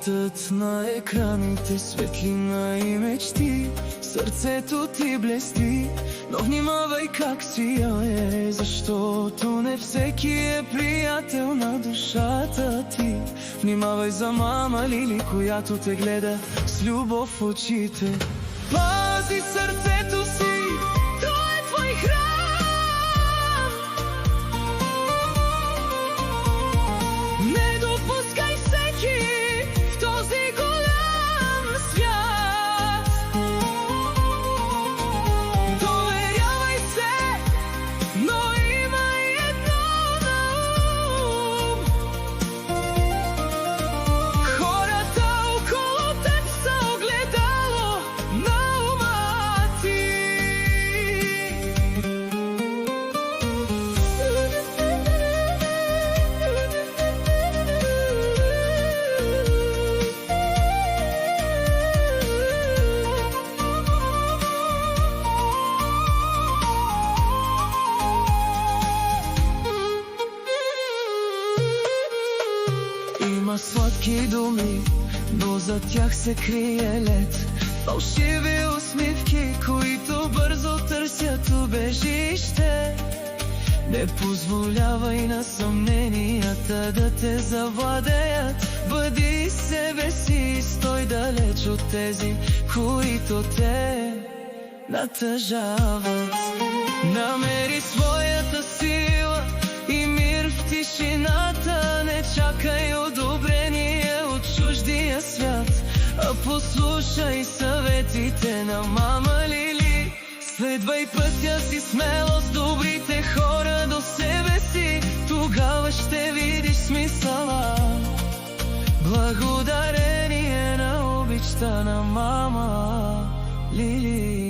Светът на екраните, светлина и мечти, сърцето ти блести, но внимавай как сияе, защото не всеки е приятел на душата ти. Внимавай за мама Лили, която те гледа с любов в очите. Пази сърцето си, то е твой храм. Не допускай всеки в този голям свят. Доверявай се, но имай едно на ум. Хората около теб са огледало на ума ти. Има сладки думи, но за тях се крие лед. Фалшиви усмивки, които бързо търсят убежище. Не позволявай на съмненията да те завладеят. Бъди себе си и стой далеч от тези, които те натъжават. Намери своята сила и мир в тишината. Не чакай одобрение от чуждия свят, а послушай съветите на мама Лили. Следвай пътя си смело с добрите хора до себе си, тогава ще видиш смисъла. Благодарение на обичта на мама Лили.